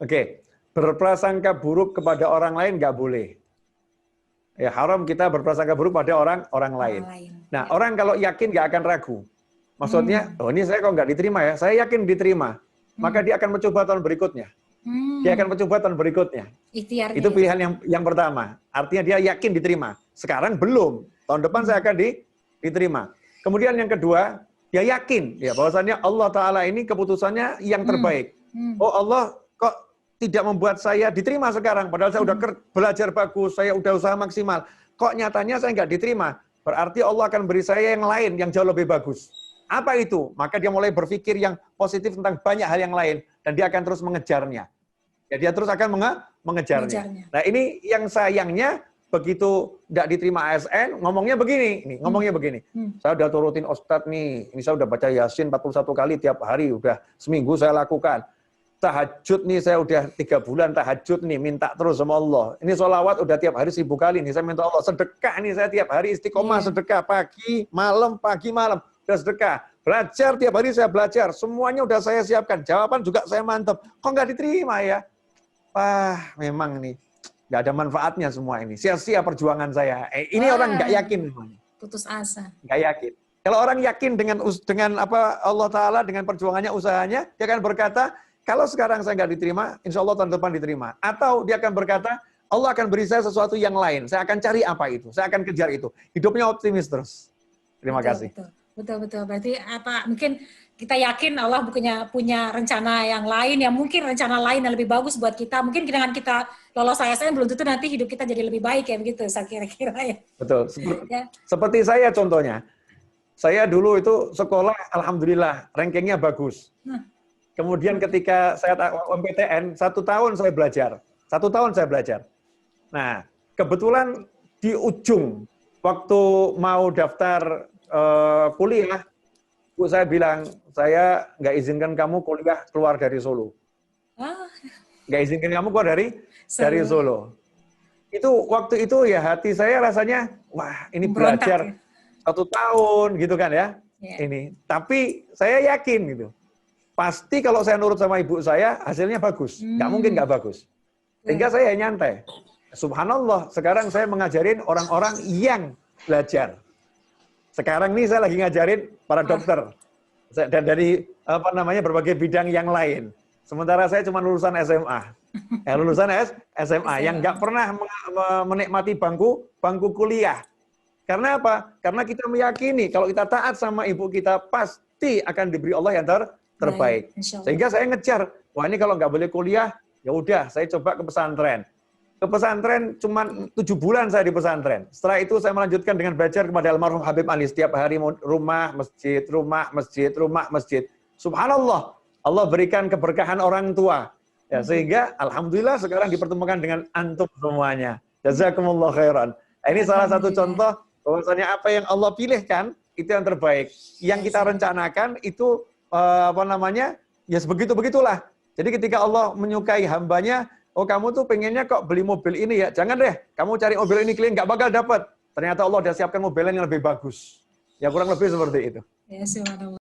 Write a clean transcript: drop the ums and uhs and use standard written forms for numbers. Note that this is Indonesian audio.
Oke, berprasangka buruk kepada orang lain nggak boleh. Ya haram kita berprasangka buruk pada orang lain. Nah, orang kalau yakin nggak akan ragu. Maksudnya, oh ini saya kok nggak diterima ya, saya yakin diterima. Maka dia akan mencoba tahun berikutnya. Dia akan mencoba tahun berikutnya. Itu pilihan yang pertama. Artinya dia yakin diterima. Sekarang belum. Tahun depan saya akan diterima. Kemudian yang kedua, dia yakin ya bahwasannya Allah Ta'ala ini keputusannya yang terbaik. Oh Allah kok tidak membuat saya diterima sekarang. Padahal saya udah belajar bagus, saya udah usaha maksimal. Kok nyatanya saya nggak diterima? Berarti Allah akan beri saya yang lain yang jauh lebih bagus. Apa itu? Maka dia mulai berpikir yang positif tentang banyak hal yang lain. Dan dia akan terus mengejarnya. Ya, dia terus akan mengejarnya. Nah ini yang sayangnya, begitu tidak diterima ASN, ngomongnya begini. Saya udah turutin Ustadz nih, ini saya udah baca Yasin 41 kali tiap hari, udah seminggu saya lakukan. Tahajud nih, saya udah 3 bulan tahajud nih, minta terus sama Allah. Ini sholawat udah tiap hari 1000 kali nih, saya minta Allah. Sedekah nih, saya tiap hari istiqomah sedekah, pagi, malam, udah sedekah. Belajar, tiap hari saya belajar. Semuanya udah saya siapkan. Jawaban juga saya mantap. Kok nggak diterima ya? Wah, memang nih. Nggak ada manfaatnya semua ini. Sia-sia perjuangan saya. Ini orang nggak yakin. Putus asa. Nggak yakin. Kalau orang yakin dengan apa Allah Ta'ala, dengan perjuangannya, usahanya, dia akan berkata, kalau sekarang saya nggak diterima, insya Allah tahun depan diterima. Atau dia akan berkata, Allah akan beri saya sesuatu yang lain. Saya akan cari apa itu. Saya akan kejar itu. Hidupnya optimis terus. Terima kasih. Betul. Berarti mungkin kita yakin Allah punya rencana yang lain, yang mungkin rencana lain yang lebih bagus buat kita. Mungkin dengan kita lolos ASN belum tentu nanti hidup kita jadi lebih baik ya, begitu saya kira-kira ya. Betul. Seperti saya contohnya. Saya dulu itu sekolah, alhamdulillah, rankingnya bagus. Kemudian ketika saya MPTN, 1 tahun saya belajar. 1 tahun saya belajar. Nah, kebetulan di ujung, waktu mau daftar kuliah, Bu saya bilang, saya nggak izinkan kamu kuliah keluar dari Solo. Nggak izinkan kamu keluar dari Solo. Itu waktu itu ya hati saya rasanya, wah ini belajar 1 tahun gitu kan ya. Ini. Tapi saya yakin gitu. Pasti kalau saya nurut sama ibu saya, hasilnya bagus. Nggak mungkin nggak bagus. Sehingga saya nyantai. Subhanallah, sekarang saya mengajarin orang-orang yang belajar. Sekarang nih saya lagi ngajarin para dokter dan dari berbagai bidang yang lain. Sementara saya cuma lulusan SMA, SMA yang nggak pernah menikmati bangku kuliah. Karena apa? Karena kita meyakini kalau kita taat sama ibu kita pasti akan diberi Allah yang terbaik. Sehingga saya ngejar, wah ini kalau nggak boleh kuliah, ya udah saya coba ke pesantren. Ke pesantren cuma 7 bulan saya di pesantren. Setelah itu saya melanjutkan dengan belajar kepada almarhum Habib Ali. Setiap hari rumah, masjid. Subhanallah, Allah berikan keberkahan orang tua. Ya, sehingga alhamdulillah sekarang dipertemukan dengan antum semuanya. Jazakumullah khairan. Ini salah satu contoh bahwasanya apa yang Allah pilihkan itu yang terbaik. Yang kita rencanakan itu ya sebegitu-begitulah. Jadi ketika Allah menyukai hambanya, oh kamu tuh pengennya kok beli mobil ini ya, jangan deh, kamu cari mobil ini kalian nggak bakal dapat. Ternyata Allah udah siapkan mobil yang lebih bagus. Ya kurang lebih seperti itu. Ya, subhanallah.